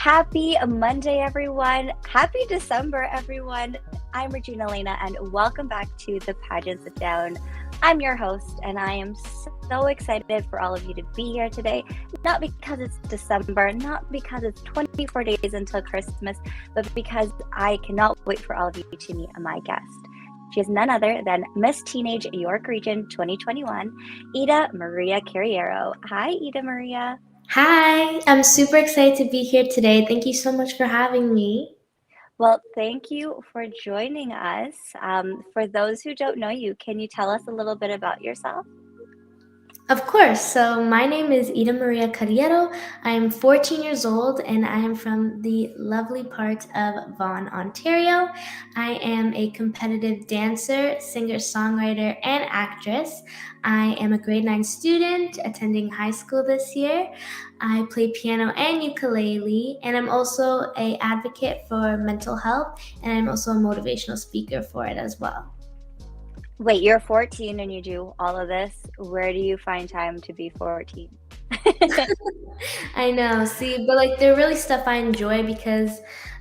Happy Monday, everyone. Happy December, everyone. I'm Regina Lena, and welcome back to the Pageant Sit Down. I'm your host, and I am so excited for all of you to be here today. Not because it's December, not because it's 24 days until Christmas, but because I cannot wait for all of you to meet my guest. She is none other than Miss Teenage York Region 2021, Ida Maria Carriero. Hi, Ida Maria. Hi, I'm super excited to be here today. Thank you so much for having me. Well, thank you for joining us. For those who don't know you, can you tell us a little bit about yourself? Of course. So, my name is Ida Maria Carriero. I am 14 years old and I am from the lovely part of Vaughan, Ontario. I am a competitive dancer, singer, songwriter, and actress. I am a grade 9 student attending high school this year. I play piano and ukulele, and I'm also an advocate for mental health, and I'm also a motivational speaker for it as well. Wait, you're 14 and you do all of this. Where do you find time to be 14? I know, see, but like they're really stuff I enjoy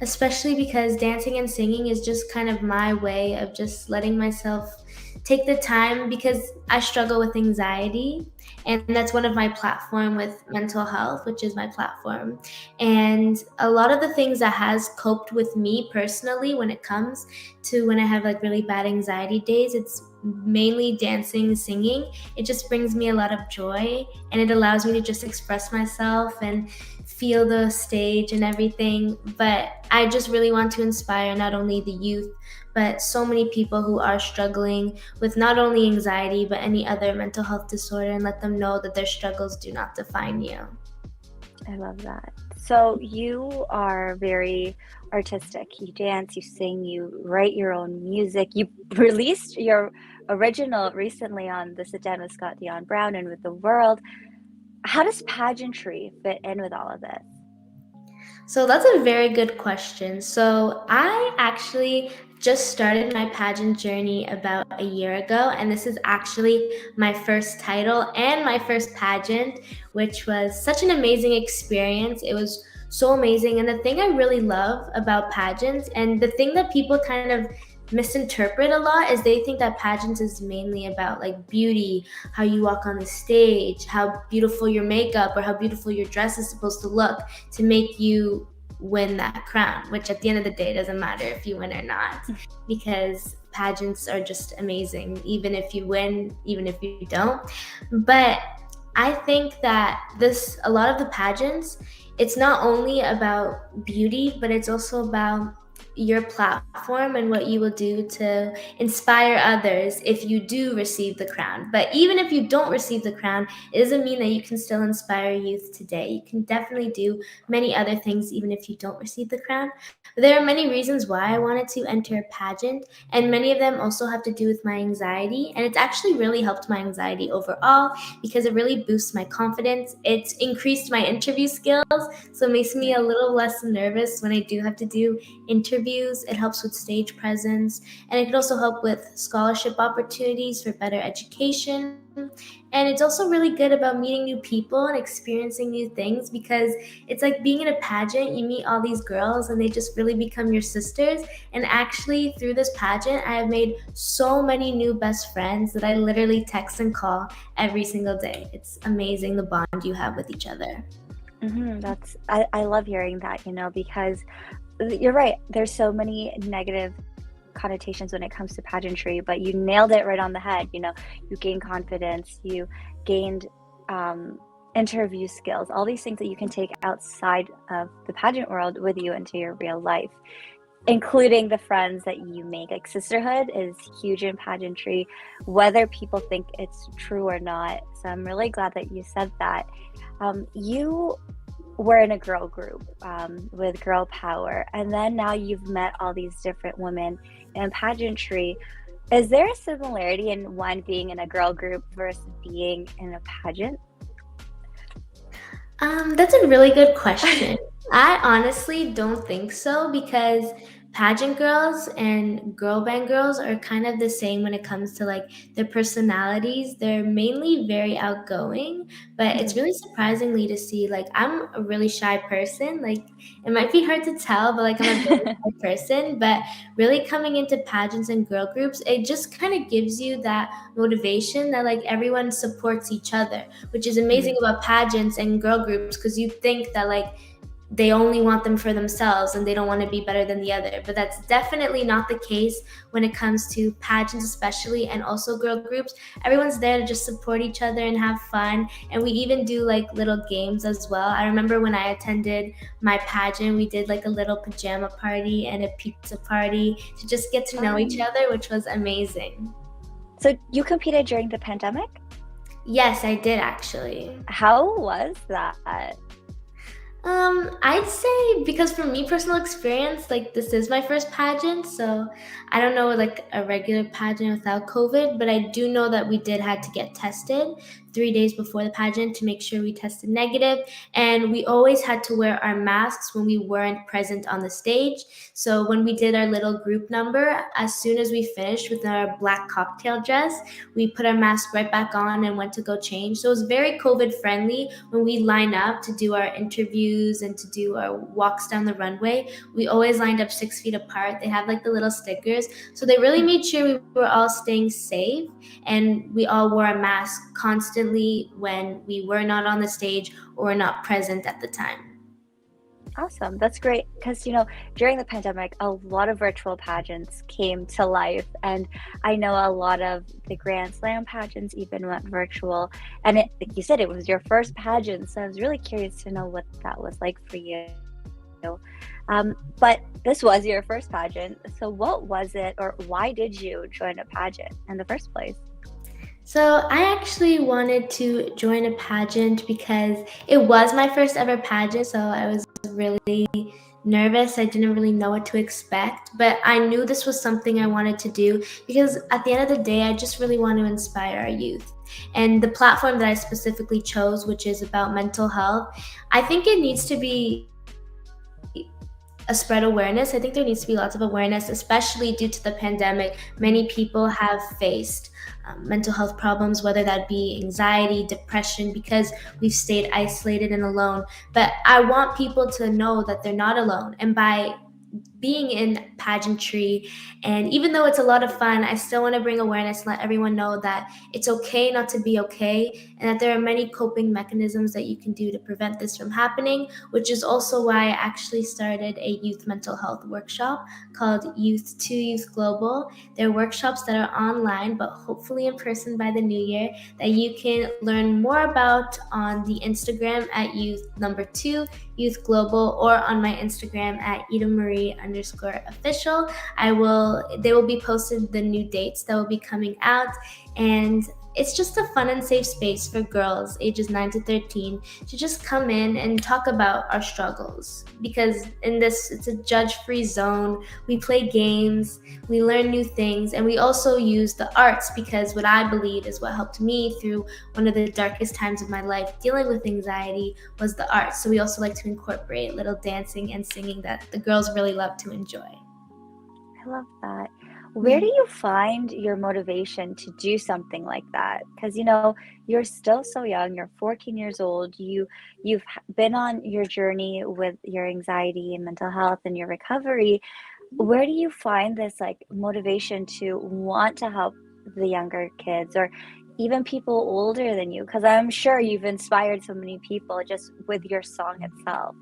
especially because dancing and singing is just kind of my way of just letting myself take the time because I struggle with anxiety. And that's one of my platform with mental health, which is my platform. And a lot of the things that has coped with me personally when it comes to when I have like really bad anxiety days, it's mainly dancing, singing. It just brings me a lot of joy and it allows me to just express myself and feel the stage and everything. But I just really want to inspire not only the youth, but so many people who are struggling with not only anxiety, but any other mental health disorder and let them know that their struggles do not define you. I love that. So you are very artistic. You dance, you sing, you write your own music. You released your original recently on the Sit Down with Scott Dion Brown and with the world. How does pageantry fit in with all of this? So that's a very good question. So I actually just started my pageant journey about a year ago, and this is actually my first title and my first pageant, which was such an amazing experience. It was so amazing. And the thing I really love about pageants, and the thing that people kind of misinterpret a lot, is they think that pageants is mainly about like beauty, how you walk on the stage, how beautiful your makeup or how beautiful your dress is supposed to look to make you win that crown, which at the end of the day doesn't matter if you win or not, because pageants are just amazing, even if you win, even if you don't. But I think that a lot of the pageants, it's not only about beauty, but it's also about your platform and what you will do to inspire others if you do receive the crown. But even if you don't receive the crown, it doesn't mean that you can still inspire youth today. You can definitely do many other things even if you don't receive the crown. But there are many reasons why I wanted to enter a pageant, and many of them also have to do with my anxiety. And it's actually really helped my anxiety overall because it really boosts my confidence. It's increased my interview skills, so it makes me a little less nervous when I do have to do interviews. It helps with stage presence, and it can also help with scholarship opportunities for better education. And it's also really good about meeting new people and experiencing new things, because it's like being in a pageant, you meet all these girls and they just really become your sisters. And actually through this pageant, I have made so many new best friends that I literally text and call every single day. It's amazing the bond you have with each other. I love hearing that, because you're right. There's so many negative connotations when it comes to pageantry, but you nailed it right on the head. You gained confidence, you gained interview skills, all these things that you can take outside of the pageant world with you into your real life, including the friends that you make. Like, sisterhood is huge in pageantry, whether people think it's true or not. So I'm really glad that you said that. You were in a girl group with girl power, and then now you've met all these different women in pageantry. Is there a similarity in one being in a girl group versus being in a pageant? That's a really good question. I honestly don't think so, because pageant girls and girl band girls are kind of the same when it comes to like their personalities. They're mainly very outgoing, but it's Mhm. really surprisingly to see like I'm a really shy person. Like it might be hard to tell, but like I'm a very shy person. But really coming into pageants and girl groups, it just kind of gives you that motivation that like everyone supports each other, which is amazing Mhm. about pageants and girl groups because you think that like they only want them for themselves and they don't want to be better than the other. But that's definitely not the case when it comes to pageants, especially, and also girl groups. Everyone's there to just support each other and have fun. And we even do like little games as well. I remember when I attended my pageant, we did like a little pajama party and a pizza party to just get to know each Um, other, which was amazing. so you competed during the pandemic? Yes, I did actually. How was that? I'd say because for me, personal experience, like this is my first pageant, so I don't know like a regular pageant without COVID, but I do know that we did had to get tested 3 days before the pageant to make sure we tested negative, and we always had to wear our masks when we weren't present on the stage. So when we did our little group number, as soon as we finished with our black cocktail dress, we put our mask right back on and went to go change. So it was very COVID friendly when we line up to do our interviews and to do our walks down the runway. We always lined up 6 feet apart. They had like the little stickers. So they really made sure we were all staying safe and we all wore a mask constantly when we were not on the stage or not present at the time. Awesome. That's great because, during the pandemic, a lot of virtual pageants came to life. And I know a lot of the Grand Slam pageants even went virtual. And like you said, it was your first pageant. So I was really curious to know what that was like for you. But this was your first pageant. So what was it, or why did you join a pageant in the first place? So I actually wanted to join a pageant because it was my first ever pageant. So I was really nervous. I didn't really know what to expect, but I knew this was something I wanted to do because at the end of the day, I just really want to inspire our youth. And the platform that I specifically chose, which is about mental health, I think it needs to be a spread awareness. I think there needs to be lots of awareness, especially due to the pandemic. Many people have faced mental health problems, whether that be anxiety, depression, because we've stayed isolated and alone. But I want people to know that they're not alone. And by being in pageantry, and even though it's a lot of fun, I still want to bring awareness and let everyone know that it's okay not to be okay, and that there are many coping mechanisms that you can do to prevent this from happening, which is also why I actually started a youth mental health workshop called Youth to Youth Global. They're workshops that are online, but hopefully in person by the new year, that you can learn more about on the Instagram at youth number 2 Youth Global, or on my Instagram at EdaMarie_official. They will be posted the new dates that will be coming out, and it's just a fun and safe space for girls ages 9 to 13 to just come in and talk about our struggles, because in this it's a judge-free zone. We play games, we learn new things, and we also use the arts, because what I believe is what helped me through one of the darkest times of my life dealing with anxiety was the arts. So we also like to incorporate little dancing and singing that the girls really love to enjoy. I love that. Where do Yeah. you find your motivation to do something like that? Because you're still so young. You're 14 years old. Been on your journey with your anxiety and mental health and your recovery. Where do you find this like motivation to want to help the younger kids or even people older than you? Because I'm sure you've inspired so many people just with your song itself.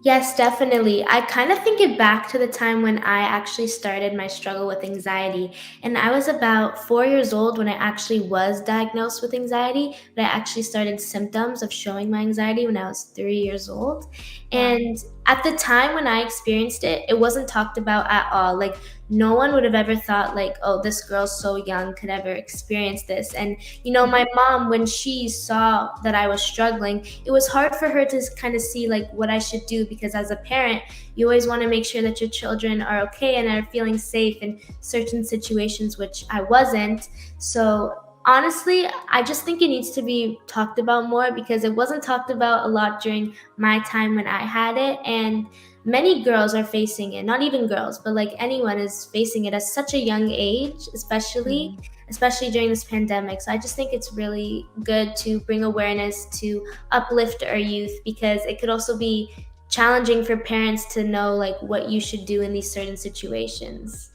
Yes, definitely. I kind of think it back to the time when I actually started my struggle with anxiety. And I was about 4 years old when I actually was diagnosed with anxiety, but I actually started symptoms of showing my anxiety when I was 3 years old. Wow. And at the time when I experienced it, it wasn't talked about at all. Like, no one would have ever thought, like, oh, this girl's so young could ever experience this. And, my Mhm. mom, when she saw that I was struggling, it was hard for her to kind of see, like, what I should do, because as a parent, you always want to make sure that your children are okay and are feeling safe in certain situations, which I wasn't. So Honestly, I just think it needs to be talked about more because it wasn't talked about a lot during my time when I had it. And many girls are facing it, not even girls, but like anyone is facing it at such a young age, especially Mhm. especially during this pandemic. So I just think it's really good to bring awareness to uplift our youth because it could also be challenging for parents to know like what you should do in these certain situations.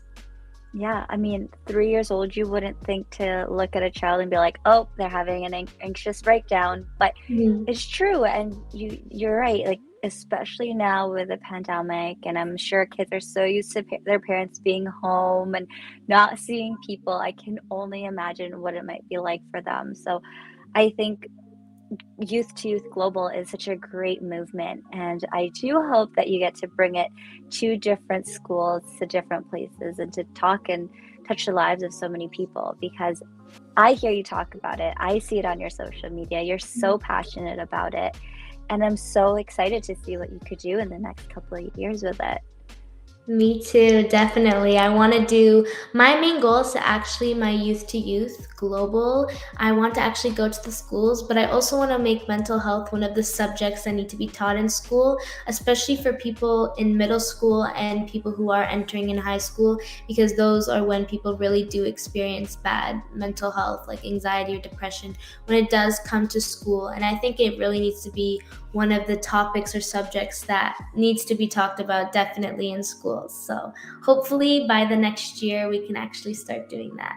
Yeah, I mean, 3 years old, you wouldn't think to look at a child and be like, "Oh, they're having an anxious breakdown," but Mhm. it's true, and you're right, like, especially now with the pandemic, and I'm sure kids are so used to their parents being home and not seeing people. I can only imagine what it might be like for them, so I think Youth to Youth Global is such a great movement, and I do hope that you get to bring it to different schools, to different places, and to talk and touch the lives of so many people because I hear you talk about it. I see it on your social media. You're so passionate about it, and I'm so excited to see what you could do in the next couple of years with it. Me too, definitely. I want to do my main goal is to actually my youth to youth global. I want to actually go to the schools, but I also want to make mental health one of the subjects that need to be taught in school, especially for people in middle school and people who are entering in high school, because those are when people really do experience bad mental health, like anxiety or depression, when it does come to school. And I think it really needs to be one of the topics or subjects that needs to be talked about definitely in schools. So hopefully by the next year we can actually start doing that.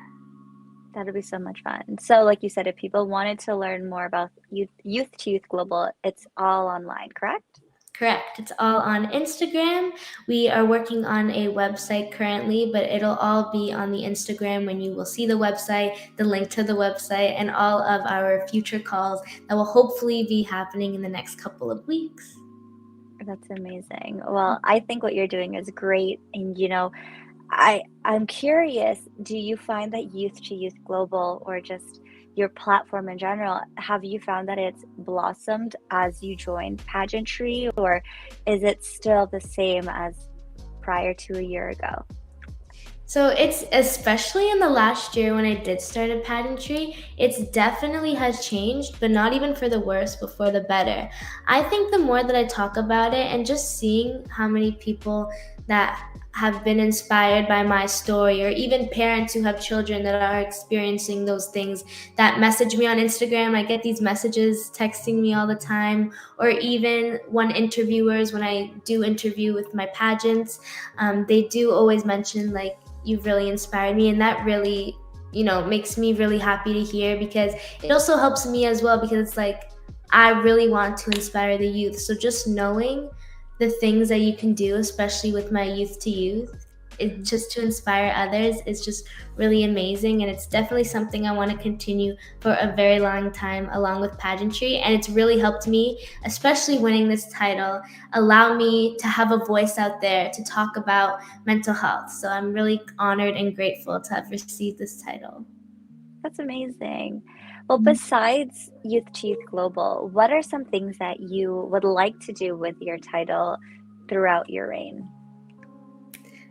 That'll be so much fun. So, like you said, if people wanted to learn more about Youth to Youth Global, it's all online, correct? Correct. It's all on Instagram. We are working on a website currently, but it'll all be on the Instagram when you will see the website, the link to the website, and all of our future calls that will hopefully be happening in the next couple of weeks. That's amazing. Well, I think what you're doing is great, and I'm curious, do you find that Youth to Youth Global or just your platform in general, have you found that it's blossomed as you joined pageantry, or is it still the same as prior to a year ago? So it's especially in the last year when I did start a pageantry, it's definitely has changed, but not even for the worse, but for the better. I think the more that I talk about it and just seeing how many people that have been inspired by my story, or even parents who have children that are experiencing those things that message me on Instagram. I get these messages texting me all the time, or even when interviewers, when I do interview with my pageants, they do always mention like you've really inspired me, and that really makes me really happy to hear because it also helps me as well because it's like I really want to inspire the youth. So just knowing the things that you can do, especially with my youth to youth, it just to inspire others is just really amazing, and it's definitely something I want to continue for a very long time along with pageantry. And it's really helped me, especially winning this title, allow me to have a voice out there to talk about mental health. So I'm really honored and grateful to have received this title. That's amazing. Well, besides Youth to Youth Global, what are some things that you would like to do with your title throughout your reign?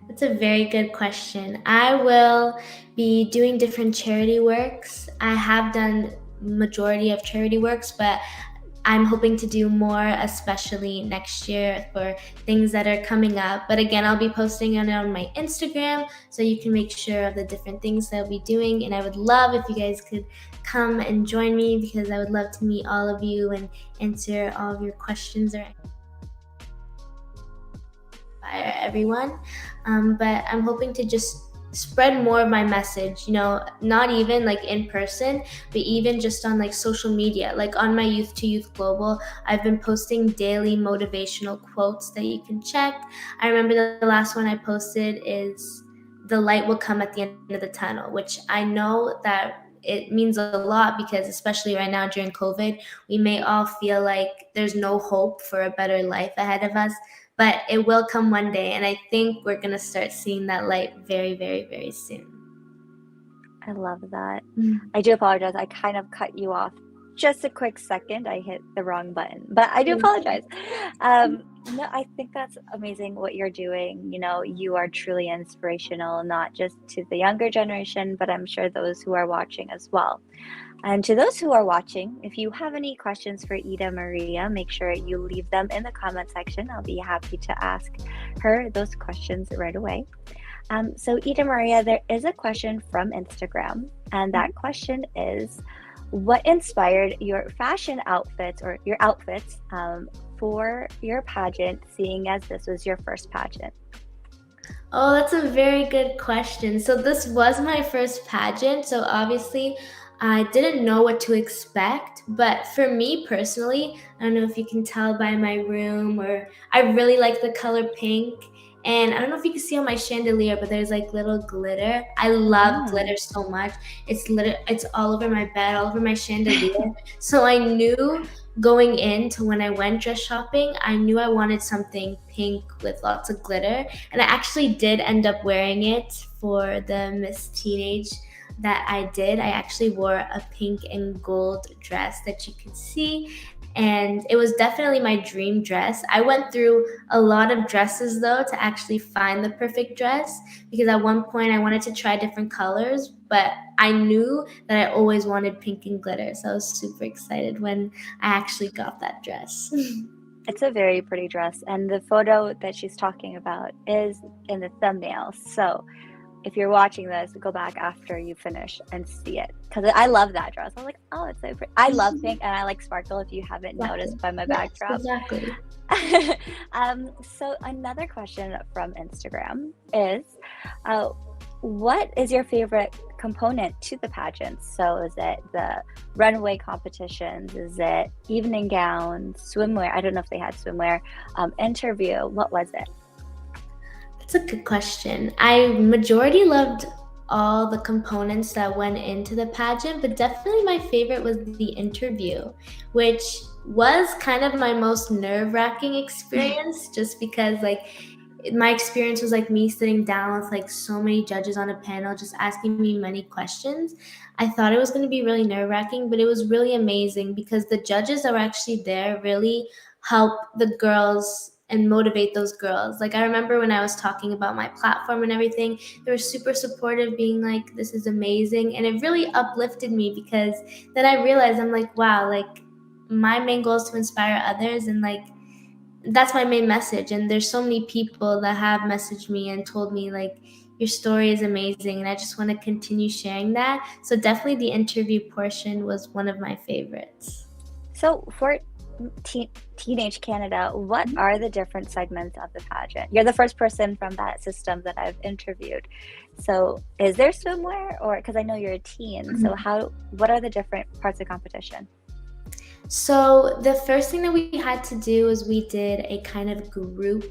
That's a very good question. I will be doing different charity works. I have done majority of charity works, but I'm hoping to do more, especially next year for things that are coming up. But again, I'll be posting it on my Instagram so you can make sure of the different things that I'll be doing. And I would love if you guys could come and join me because I would love to meet all of you and answer all of your questions or inspire everyone. But I'm hoping to just spread more of my message, not even like in person, but even just on like social media. Like on my Youth to Youth Global, I've been posting daily motivational quotes that you can check. I remember the last one I posted is the light will come at the end of the tunnel, which I know that it means a lot because especially right now during COVID, we may all feel like there's no hope for a better life ahead of us, but it will come one day. And I think we're going to start seeing that light very, very, very soon. I love that. Mm. I do apologize. I kind of cut you off just a quick second. I hit the wrong button, but I do Thank apologize. you. No, I think that's amazing what you're doing. You know, you are truly inspirational, not just to the younger generation, but I'm sure those who are watching as well. And to those who are watching, if you have any questions for Ida Maria, make sure you leave them in the comment section. I'll be happy to ask her those questions right away. So, Ida Maria, there is a question from Instagram, and that question is, what inspired your fashion outfits or your outfits for your pageant, seeing as this was your first pageant? Oh, that's a very good question. So this was my first pageant, so obviously I didn't know what to expect. But for me personally, I don't know if you can tell by my room, or I really like the color pink. And I don't know if you can see on my chandelier, but there's like little glitter. I love Mm. glitter so much. It's all over my bed, all over my chandelier. So I knew going into when I went dress shopping, I knew I wanted something pink with lots of glitter. And I actually did end up wearing it for the Miss Teenage that I did. I actually wore a pink and gold dress that you could see. And it was definitely my dream dress. I went through a lot of dresses though to actually find the perfect dress, because at one point I wanted to try different colors, but I knew that I always wanted pink and glitter. So I was super excited when I actually got that dress. It's a very pretty dress, and the photo that she's talking about is in the thumbnail. So if you're watching this, go back after you finish and see it, because I love that dress. I'm like, oh, it's so pretty. I love pink and I like sparkle, if you haven't Exactly. noticed by my Yes, backdrop. exactly. So another question from Instagram is, uh, what is your favorite component to the pageant? So is it the runway competitions? Is it evening gowns, swimwear? I don't know if they had swimwear. Interview. What was it? That's a good question. I majority loved all the components that went into the pageant, but definitely my favorite was the interview, which was kind of my most nerve-wracking experience, just because like my experience was like me sitting down with like so many judges on a panel just asking me many questions. I thought it was going to be really nerve-wracking, but it was really amazing because the judges that were actually there really help the girls and motivate those girls. Like I remember when I was talking about my platform and everything, they were super supportive, being like, this is amazing. And it really uplifted me, because then I realized, I'm like, wow, like my main goal is to inspire others, and like that's my main message. And there's so many people that have messaged me and told me like, your story is amazing, and I just want to continue sharing that. So definitely the interview portion was one of my favorites. So for Teenage Canada, what are the different segments of the pageant? You're the first person from that system that I've interviewed. So is there swimwear, or because I know you're a teen, so what are the different parts of competition? So the first thing that we had to do was we did a kind of group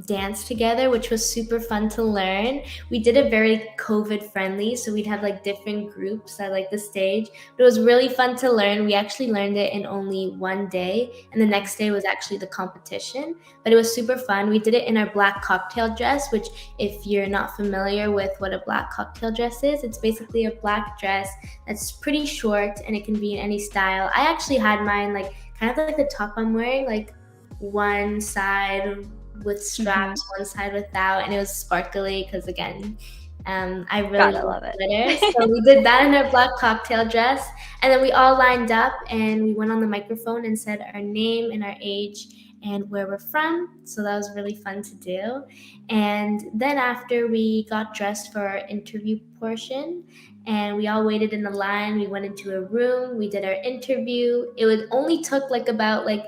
dance together, which was super fun to learn. We did it very COVID friendly, so we'd have like different groups at like the stage. But it was really fun to learn. We actually learned it in only one day, and the next day was actually the competition. But it was super fun. We did it in our black cocktail dress, which if you're not familiar with what a black cocktail dress is, it's basically a black dress that's pretty short and it can be in any style. I actually had mine like kind of like the top I'm wearing, like one side with straps, one side without, and it was sparkly because again, I really Gotta love love it. glitter. So we did that in our black cocktail dress, and then we all lined up and we went on the microphone and said our name and our age and where we're from. So that was really fun to do. And then after we got dressed for our interview portion, and we all waited in the line, we went into a room, we did our interview. It would only took like about like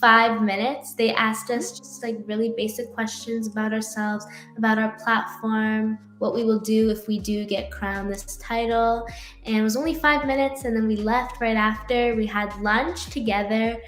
5 minutes. They asked us just like really basic questions about ourselves, about our platform, what we will do if we do get crowned this title. And it was only 5 minutes, and then we left right after. We had lunch together.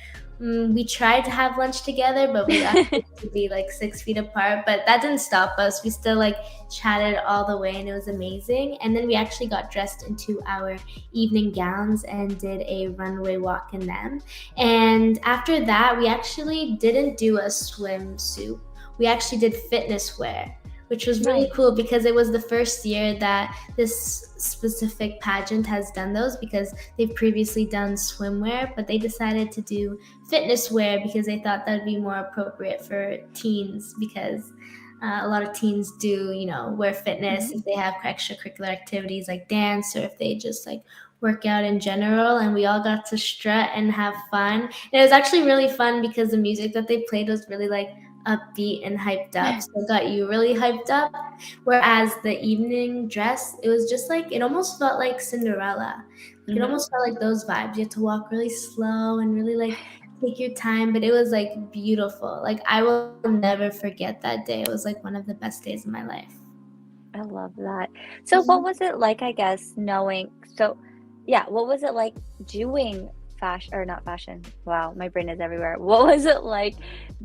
We tried to have lunch together, but we actually had to be like 6 feet apart. But that didn't stop us. We still like chatted all the way, and it was amazing. And then we actually got dressed into our evening gowns and did a runway walk in them. And after that, we actually didn't do a swimsuit. We actually did fitness wear, which was really Nice. cool because it was the first year that this specific pageant has done those, because they've previously done swimwear, but they decided to do fitness wear because they thought that would be more appropriate for teens, because a lot of teens do, wear fitness Mhm. if they have extracurricular activities like dance, or if they just like work out in general. And we all got to strut and have fun. And it was actually really fun because the music that they played was really like upbeat and hyped up. So it got you really hyped up. Whereas the evening dress, it was just like, it almost felt like Cinderella. It Mhm. almost felt like those vibes. You had to walk really slow and really like take your time, but it was like beautiful. Like I will never forget that day. It was like one of the best days of my life. I love that. So what was it like, I guess, knowing yeah, what was it like doing fashion or not fashion? Wow, my brain is everywhere. What was it like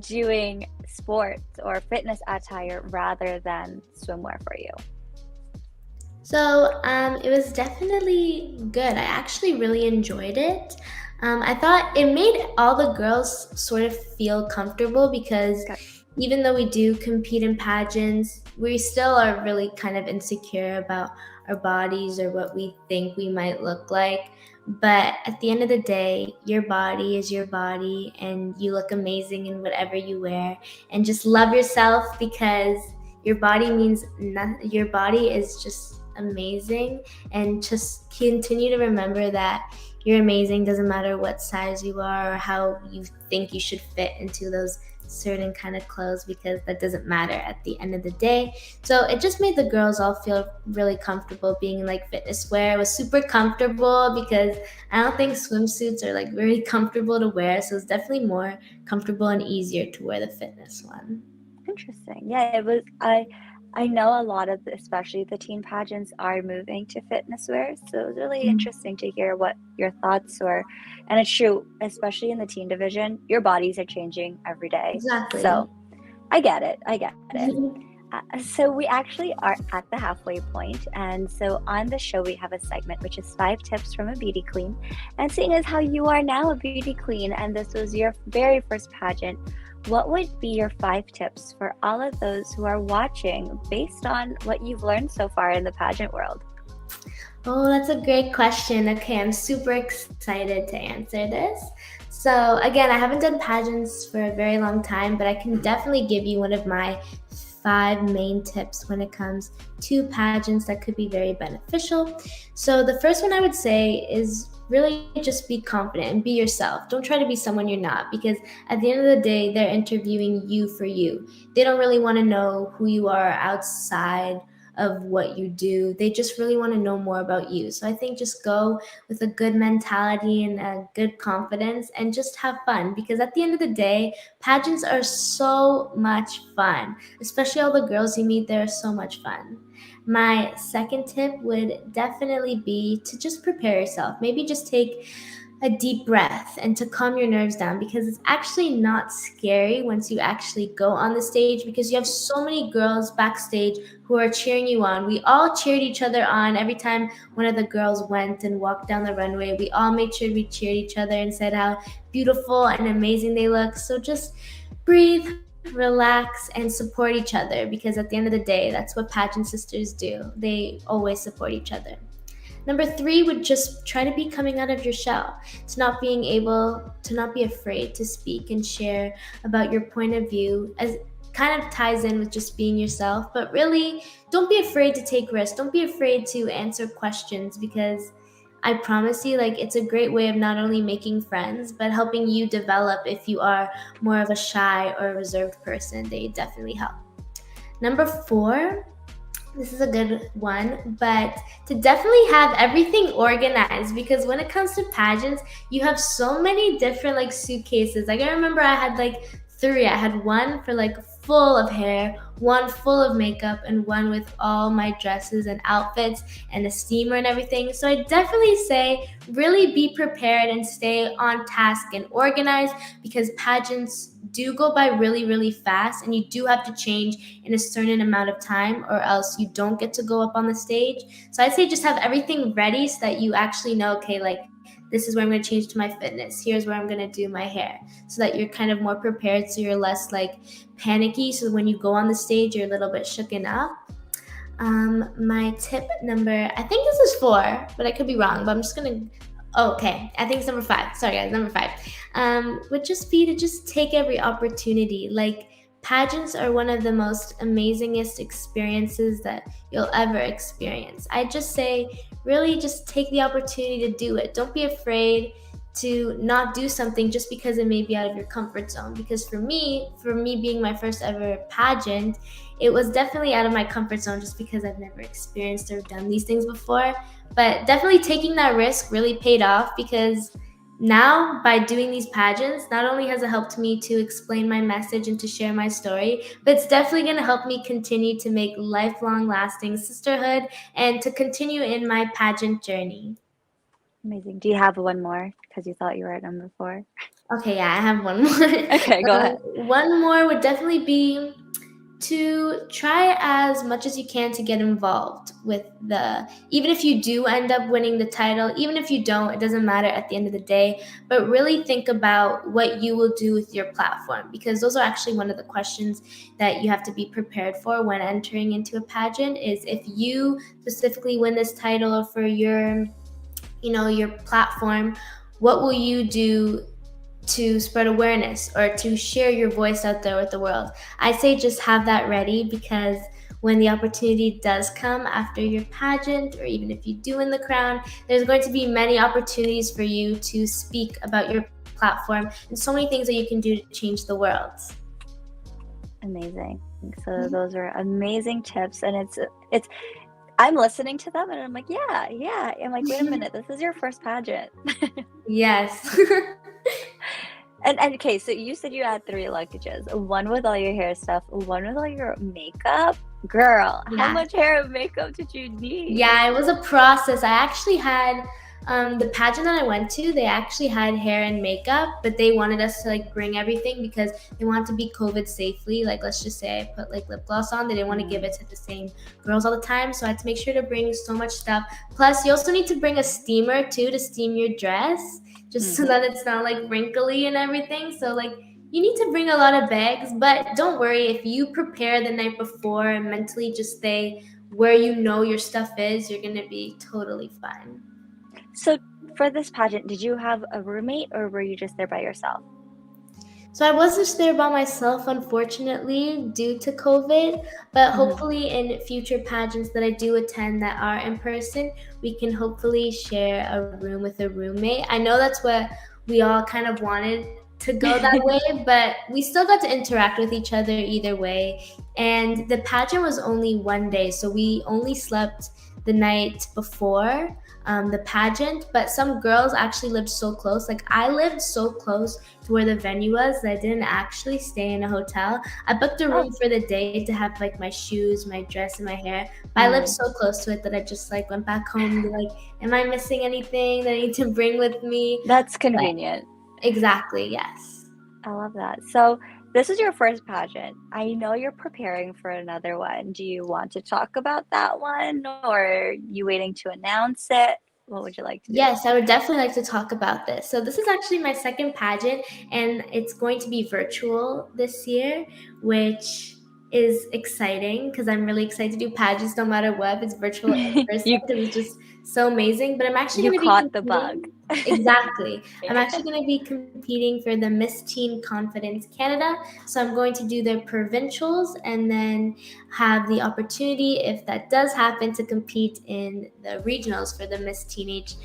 doing sports or fitness attire rather than swimwear for you? So it was definitely good. I actually really enjoyed it. I thought it made all the girls sort of feel comfortable, because Good. even though we do compete in pageants, we still are really kind of insecure about our bodies or what we think we might look like. But at the end of the day, your body is your body, and you look amazing in whatever you wear. And just love yourself, because your body means nothing. Your body is just amazing, and just continue to remember that you're amazing. Doesn't matter what size you are or how you think you should fit into those certain kind of clothes, because that doesn't matter at the end of the day. So it just made the girls all feel really comfortable being in like fitness wear. It was super comfortable, because I don't think swimsuits are like very comfortable to wear, so it's definitely more comfortable and easier to wear the fitness one. Interesting. Yeah, it was I know a lot of especially the teen pageants are moving to fitness wear, so it was really interesting to hear what your thoughts were. And it's true, especially in the teen division, your bodies are changing every day. Exactly. So I get it. I get it. So we actually are at the halfway point, and so on the show we have a segment which is 5 tips from a beauty queen. And seeing as how you are now a beauty queen, and this was your very first pageant, what would be your 5 tips for all of those who are watching based on what you've learned so far in the pageant world? Oh, that's a great question. Okay, I'm super excited to answer this. So, again, I haven't done pageants for a very long time, but I can definitely give you one of my 5 main tips when it comes to pageants that could be very beneficial. So, the first one I would say is really just be confident and be yourself. Don't try to be someone you're not, because at the end of the day, they're interviewing you for you. They don't really want to know who you are outside of what you do. They just really want to know more about you. So I think just go with a good mentality and a good confidence, and just have fun, because at the end of the day, pageants are so much fun. Especially all the girls you meet, they're so much fun. My second tip would definitely be to just prepare yourself. Maybe just take a deep breath and to calm your nerves down, because it's actually not scary once you actually go on the stage, because you have so many girls backstage who are cheering you on. We all cheered each other on every time one of the girls went and walked down the runway. We all made sure we cheered each other and said how beautiful and amazing they look. So just breathe, relax, and support each other, because at the end of the day, that's what pageant sisters do. They always support each other. Number 3 would just try to be coming out of your shell, to not being able to not be afraid to speak and share about your point of view, as kind of ties in with just being yourself. But really, don't be afraid to take risks. Don't be afraid to answer questions, because I promise you, like, it's a great way of not only making friends, but helping you develop if you are more of a shy or reserved person. They definitely help. Number 4, this is a good one, but to definitely have everything organized, because when it comes to pageants, you have so many different like suitcases. Like I remember I had like 3. I had one for like full of hair, one full of makeup, and one with all my dresses and outfits and a steamer and everything. So I definitely say really be prepared and stay on task and organized, because pageants do go by really, really fast, and you do have to change in a certain amount of time, or else you don't get to go up on the stage. So I'd say just have everything ready so that you actually know, okay, like this is where I'm going to change to my fitness. Here's where I'm going to do my hair, so that you're kind of more prepared, so you're less like panicky. So when you go on the stage, you're a little bit shooken up. My tip number, I think this is 4, but I could be wrong, but I'm just going to, okay, I think it's number 5. Sorry guys, number 5. Would just be to just take every opportunity. Like, pageants are one of the most amazingest experiences that you'll ever experience. I just say, really just take the opportunity to do it. Don't be afraid to not do something just because it may be out of your comfort zone. Because for me being my first ever pageant, it was definitely out of my comfort zone just because I've never experienced or done these things before. But definitely taking that risk really paid off, because now, by doing these pageants, not only has it helped me to explain my message and to share my story, but it's definitely going to help me continue to make lifelong lasting sisterhood and to continue in my pageant journey. Amazing. Do you have one more? Because you thought you were at number 4. Okay, yeah, I have one more. Okay, go ahead. One more would definitely be to try as much as you can to get involved with even if you do end up winning the title, even if you don't, it doesn't matter at the end of the day, but really think about what you will do with your platform, because those are actually one of the questions that you have to be prepared for when entering into a pageant. Is if you specifically win this title for your platform, what will you do to spread awareness or to share your voice out there with the world? I say just have that ready, because when the opportunity does come after your pageant, or even if you do win the crown, there's going to be many opportunities for you to speak about your platform and so many things that you can do to change the world. Amazing. So those are amazing tips, and it's I'm listening to them and I'm like, yeah. I'm like, wait a minute, this is your first pageant. Yes. And okay, so you said you had 3 luggages. One with all your hair stuff, one with all your makeup. Girl, Yeah. how much hair and makeup did you need? Yeah, it was a process. I actually had the pageant that I went to, they actually had hair and makeup, but they wanted us to like bring everything because they wanted to be COVID safely. Like, let's just say I put like lip gloss on, they didn't want to give it to the same girls all the time, so I had to make sure to bring so much stuff. Plus, you also need to bring a steamer too to steam your dress, just so that it's not like wrinkly and everything. So like, you need to bring a lot of bags, but don't worry, if you prepare the night before and mentally just stay where you know your stuff is, you're gonna be totally fine. So for this pageant, did you have a roommate or were you just there by yourself? So I was just there by myself, unfortunately, due to COVID, but hopefully in future pageants that I do attend that are in person, we can hopefully share a room with a roommate. I know that's what we all kind of wanted to go that way, but we still got to interact with each other either way. And the pageant was only one day, so we only slept the night before the pageant, but some girls actually lived so close. Like, I lived so close to where the venue was that I didn't actually stay in a hotel. I booked a room for the day to have like my shoes, my dress, and my hair, but I lived so close to it that I just like went back home and be like, am I missing anything that I need to bring with me? That's convenient. But exactly, yes. I love that. So this is your first pageant. I know you're preparing for another one. Do you want to talk about that one, or are you waiting to announce it? What would you like to do? Yes, I would definitely like to talk about this. So this is actually my second pageant, and it's going to be virtual this year, which is exciting because I'm really excited to do pageants no matter what. If it's virtual in person, because it's just so amazing. But I'm actually going to be caught the bug. Exactly. I'm actually going to be competing for the Miss Teen Confidence Canada. So I'm going to do their provincials and then have the opportunity, if that does happen, to compete in the regionals for the Miss Teenage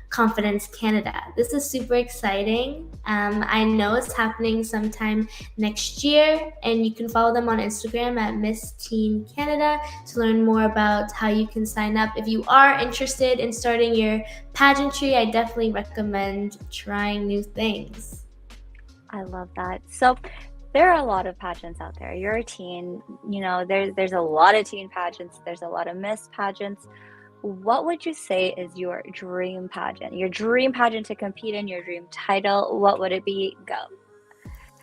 Confidence Canada. This is super exciting. I know it's happening sometime next year, and you can follow them on Instagram at Miss Teen Canada to learn more about how you can sign up. If you are interested in starting your pageantry, I definitely recommend trying new things. I love that. So there are a lot of pageants out there. You're a teen, there's a lot of teen pageants. There's a lot of Miss pageants. What would you say is your dream pageant? Your dream pageant to compete in, your dream title, what would it be? Go.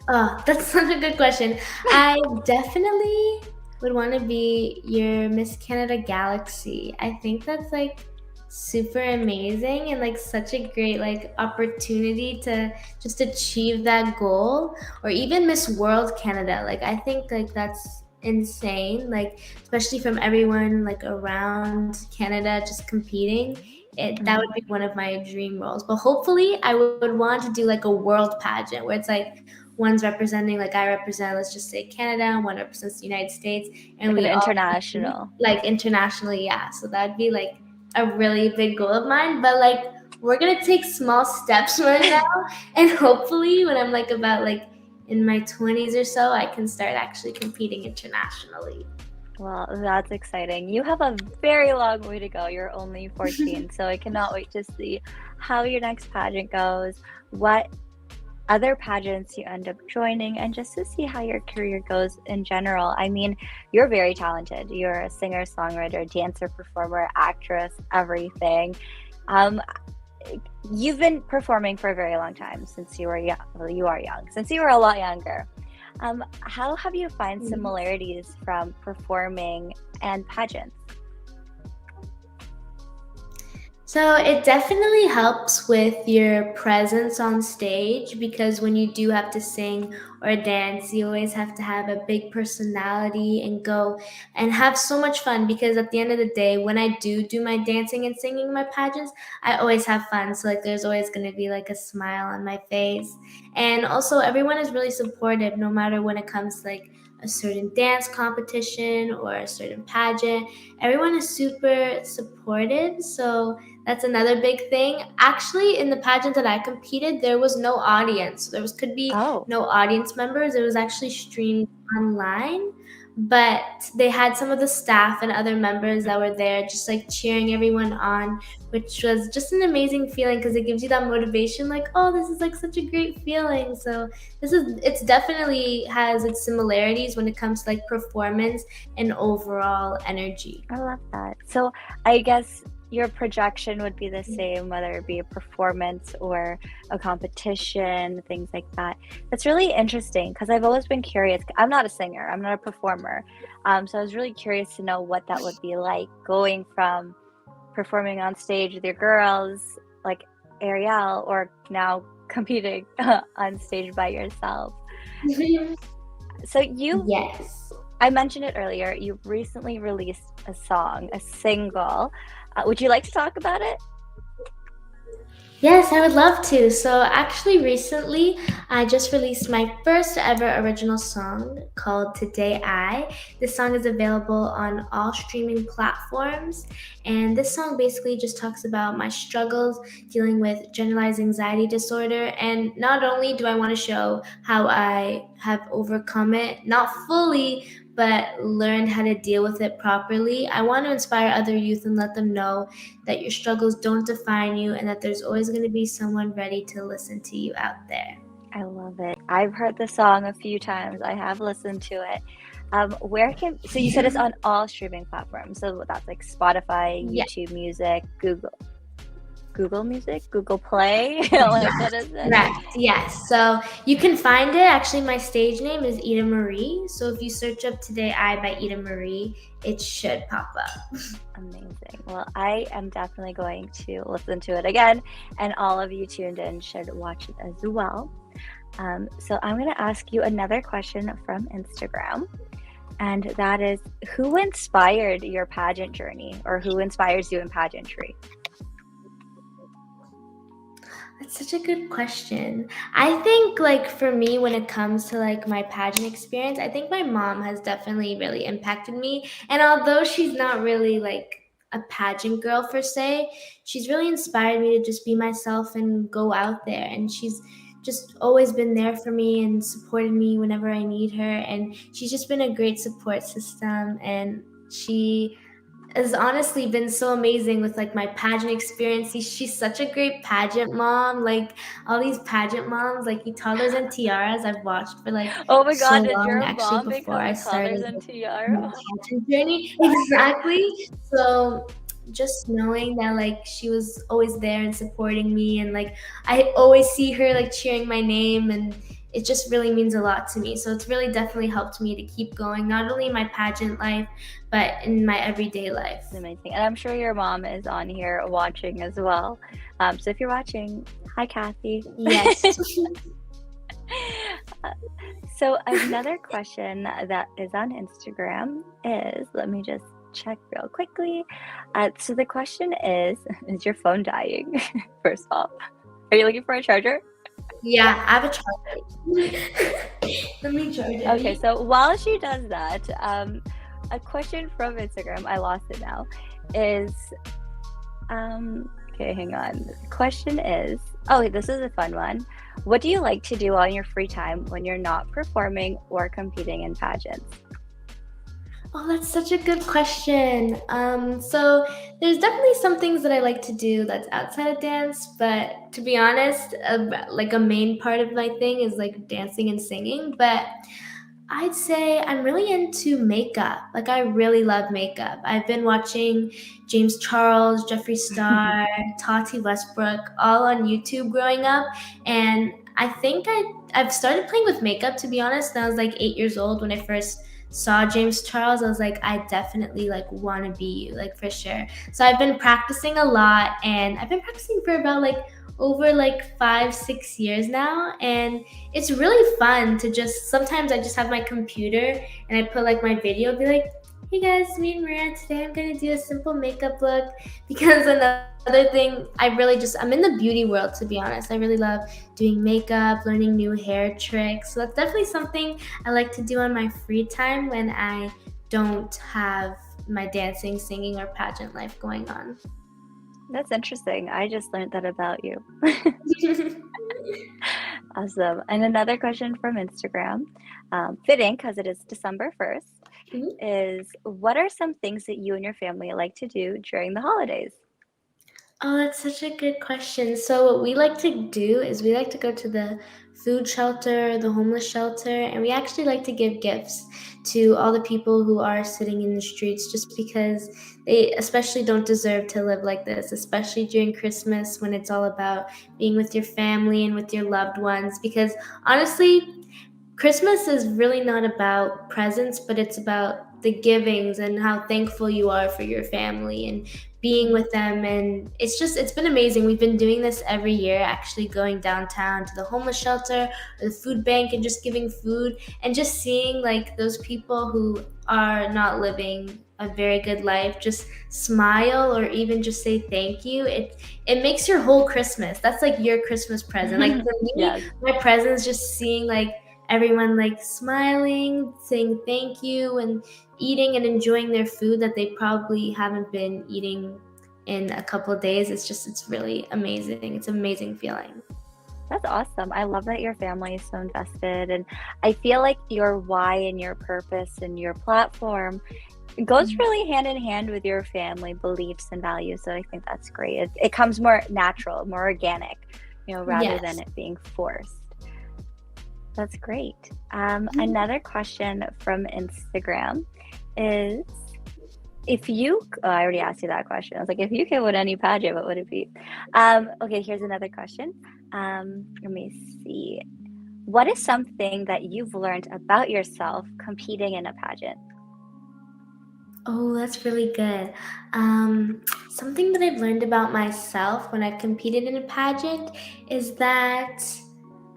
Oh, that's such a good question. I definitely would want to be your Miss Canada Galaxy. I think that's like super amazing and like such a great like opportunity to just achieve that goal. Or even Miss World Canada, like I think like that's insane, like especially from everyone like around Canada just competing. That would Mhm. be one of my dream roles. But hopefully I would want to do like a world pageant where it's like one's representing, like I represent, let's just say Canada, one represents the United States, and Like an we all compete, international. like internationally. Yeah, so that'd be like a really big goal of mine. But like we're gonna take small steps right now, and hopefully when I'm like about like in my 20s or so, I can start actually competing internationally. Well, that's exciting. You have a very long way to go. You're only 14, so I cannot wait to see how your next pageant goes, what other pageants you end up joining, and just to see how your career goes in general. I mean, you're very talented. You're a singer, songwriter, dancer, performer, actress, everything. Um, you've been performing for a very long time since you were young. Well, you are young, since you were a lot younger. How have you find similarities from performing and pageants? So it definitely helps with your presence on stage, because when you do have to sing or dance, you always have to have a big personality and go and have so much fun, because at the end of the day, when I do my dancing and singing in my pageants, I always have fun. So like there's always going to be like a smile on my face. And also everyone is really supportive no matter when it comes to like a certain dance competition or a certain pageant. Everyone is super supportive. So that's another big thing. Actually, in the pageant that I competed, there was no audience. There was could be Oh, no audience members. It was actually streamed online, but they had some of the staff and other members that were there just like cheering everyone on, which was just an amazing feeling because it gives you that motivation like, oh, this is like such a great feeling. So it's definitely has its similarities when it comes to like performance and overall energy. I love that. So I guess your projection would be the same, whether it be a performance or a competition, things like that. That's really interesting because I've always been curious. I'm not a singer, I'm not a performer. So I was really curious to know what that would be like going from performing on stage with your girls, like Ariel, or now competing on stage by yourself. So Yes. I mentioned it earlier, you recently released a song, a single. Would you like to talk about it? Yes, I would love to. So, actually, recently I just released my first ever original song called Today I. This song is available on all streaming platforms. And this song basically just talks about my struggles dealing with generalized anxiety disorder. And not only do I want to show how I have overcome it, not fully, but learned how to deal with it properly, I want to inspire other youth and let them know that your struggles don't define you and that there's always going to be someone ready to listen to you out there. I love it. I've heard the song a few times. I have listened to it. So you said it's on all streaming platforms. So that's like Spotify, Yeah, YouTube Music, Google Music, Google Play. Like what is it? correct. Yes. So you can find it. Actually, my stage name is Ida Marie. So if you search up Today I by Ida Marie, it should pop up. Amazing. Well, I am definitely going to listen to it again, and all of you tuned in should watch it as well. So I'm going to ask you another question from Instagram, and that is, who inspired your pageant journey, or who inspires you in pageantry? That's such a good question. I think like for me when it comes to like my pageant experience, I think my mom has definitely really impacted me. And although she's not really like a pageant girl per se, she's really inspired me to just be myself and go out there. And she's just always been there for me and supported me whenever I need her. And she's just been a great support system. And she has honestly been so amazing with like my pageant experience. She's such a great pageant mom. Like all these pageant moms, like the toddlers and tiaras, I've watched for like Oh my so God, did long your actually mom before become I a toddlers started and like, my tiara? pageant journey. Exactly. So just knowing that like she was always there and supporting me, and like I always see her like cheering my name, and it just really means a lot to me. So it's really definitely helped me to keep going, not only in my pageant life, but in my everyday life. Amazing. And I'm sure your mom is on here watching as well. So if you're watching, hi, Kathy. Yes. So another question that is on Instagram is, let me just check real quickly. So the question is your phone dying? First of all, are you looking for a charger? Yeah, I have a charger. Let me charge it. Okay, so while she does that, a question from Instagram, I lost it now, is, okay, hang on. The question is, oh, this is a fun one. What do you like to do on your free time when you're not performing or competing in pageants? Oh, that's such a good question. So there's definitely some things that I like to do that's outside of dance, but to be honest, like a main part of my thing is like dancing and singing. But I'd say I'm really into makeup. Like I really love makeup. I've been watching James Charles, Jeffree Star, Tati Westbrook, all on YouTube growing up, and I think I've started playing with makeup, to be honest. When I was like 8 years old when I first saw James Charles. I was like, I definitely like want to be you, like for sure. So I've been practicing a lot, and I've been practicing for about like over like 5, 6 years now, and it's really fun to just sometimes I just have my computer and I put like my video, be like, hey guys, me and Maria, today I'm gonna do a simple makeup look. Because another thing, I'm in the beauty world, to be honest. I really love doing makeup, learning new hair tricks. So that's definitely something I like to do on my free time when I don't have my dancing, singing, or pageant life going on. That's interesting. I just learned that about you. Awesome. And another question from Instagram, fitting because it is December 1st, Mhm. is what are some things that you and your family like to do during the holidays? Oh, that's such a good question. So, what we like to do is we like to go to the food shelter, the homeless shelter, and we actually like to give gifts to all the people who are sitting in the streets just because they especially don't deserve to live like this, especially during Christmas when it's all about being with your family and with your loved ones. Because honestly, Christmas is really not about presents, but it's about the givings and how thankful you are for your family and being Mhm. with them. And it's been amazing. We've been doing this every year, actually going downtown to the homeless shelter or the food bank and just giving food and just seeing like those people who are not living a very good life just smile or even just say thank you. It makes your whole Christmas. That's like your Christmas present. Like for me, Yes. my present is just seeing like everyone like smiling, saying thank you, and eating and enjoying their food that they probably haven't been eating in a couple of days. It's really amazing. It's an amazing feeling. That's awesome. I love that your family is so invested. And I feel like your why and your purpose and your platform goes really hand in hand with your family beliefs and values. So I think that's great. It comes more natural, more organic, rather than Yes. it being forced. That's great. Mhm. Another question from Instagram is, if you, oh, I already asked you that question. I was like, if you could win any pageant, what would it be? Okay, here's another question. Let me see. What is something that you've learned about yourself competing in a pageant? Oh, that's really good. Something that I've learned about myself when I've competed in a pageant is that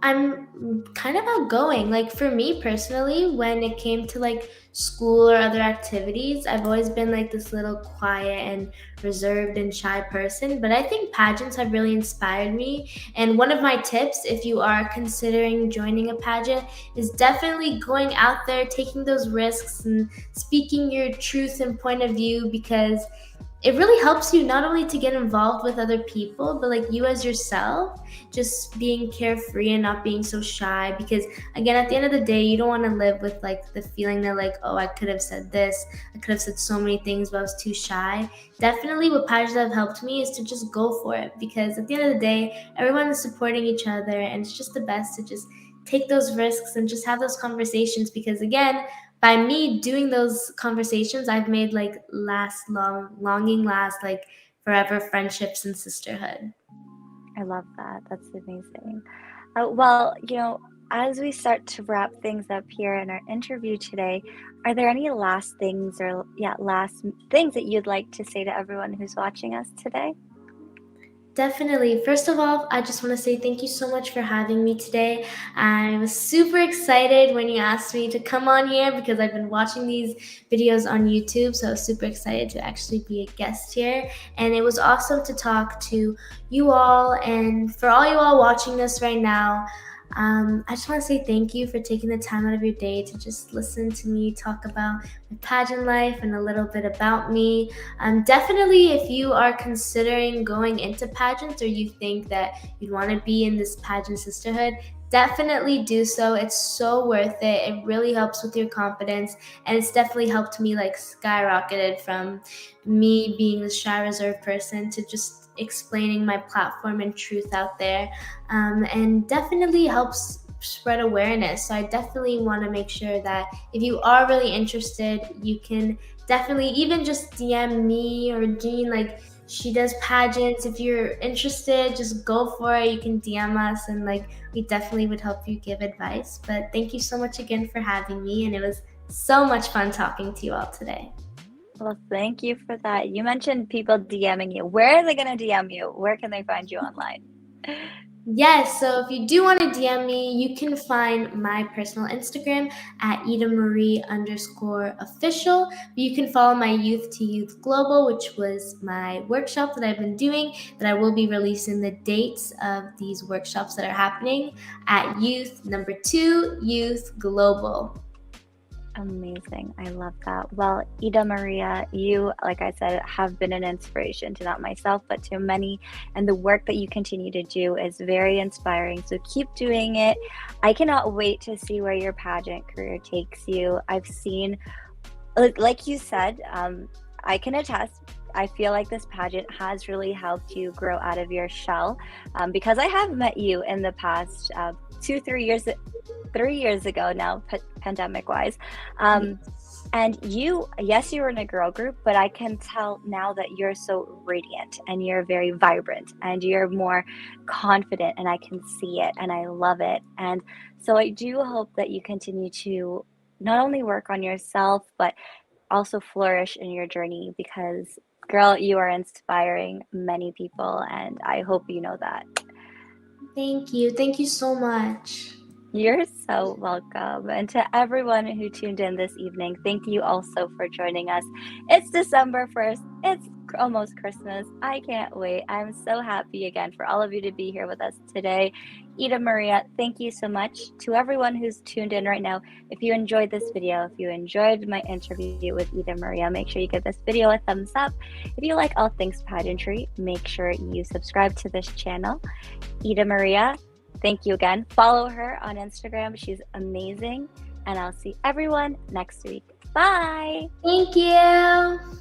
I'm kind of outgoing. Like for me personally, when it came to like school or other activities, I've always been like this little quiet and reserved and shy person. But I think pageants have really inspired me. And one of my tips, if you are considering joining a pageant, is definitely going out there, taking those risks, and speaking your truth and point of view because it really helps you not only to get involved with other people, but like you as yourself, just being carefree and not being so shy. Because again, at the end of the day, you don't want to live with like the feeling that like, oh, I could have said this, I could have said so many things, but I was too shy. Definitely, what pageants have helped me is to just go for it. Because at the end of the day, everyone is supporting each other, and it's just the best to just take those risks and just have those conversations. Because again, by me doing those conversations, I've made like longing last, like forever friendships and sisterhood. I love that. That's amazing. Well, as we start to wrap things up here in our interview today, are there any last things or last things that you'd like to say to everyone who's watching us today? Definitely. First of all, I just want to say thank you so much for having me today. I was super excited when you asked me to come on here because I've been watching these videos on YouTube, so I was super excited to actually be a guest here. And it was awesome to talk to you all. And for all you all watching this right now, I just want to say thank you for taking the time out of your day to just listen to me talk about my pageant life and a little bit about me. Definitely, if you are considering going into pageants or you think that you'd want to be in this pageant sisterhood, definitely do so. It's so worth it. It really helps with your confidence, and it's definitely helped me like skyrocketed from me being the shy reserved person to just explaining my platform and truth out there, and definitely helps spread awareness. So I definitely want to make sure that if you are really interested, you can definitely even just DM me or Jean, like she does pageants. If you're interested, just go for it. You can DM us, and like we definitely would help you give advice. But thank you so much again for having me, and it was so much fun talking to you all today. Well, thank you for that. You mentioned people DMing you. Where are they going to DM you? Where can they find you online? Yes, so if you do want to DM me, you can find my personal Instagram at EdaMarie_official. You can follow my Youth to Youth Global, which was my workshop that I've been doing, that I will be releasing the dates of these workshops that are happening at Youth Youth Global. Amazing. I love that. Well, Ida Maria, you, like I said, have been an inspiration to not myself, but to many. And the work that you continue to do is very inspiring. So keep doing it. I cannot wait to see where your pageant career takes you. I've seen, like you said, I can attest. I feel like this pageant has really helped you grow out of your shell, because I have met you in the past 3 years ago now, pandemic wise. And yes, you were in a girl group, but I can tell now that you're so radiant and you're very vibrant and you're more confident, and I can see it and I love it. And so I do hope that you continue to not only work on yourself, but also flourish in your journey, because girl, you are inspiring many people, and I hope you know that. Thank you. Thank you so much. You're so welcome. And to everyone who tuned in this evening, thank you also for joining us. It's December 1st. It's almost Christmas. I can't wait. I'm so happy again for all of you to be here with us today. Ida Maria, thank you so much. To everyone who's tuned in right now, if you enjoyed this video, if you enjoyed my interview with Ida Maria, make sure you give this video a thumbs up. If you like all things pageantry, make sure you subscribe to this channel. Ida Maria, thank you again. Follow her on Instagram. She's amazing. And I'll see everyone next week. Bye. Thank you.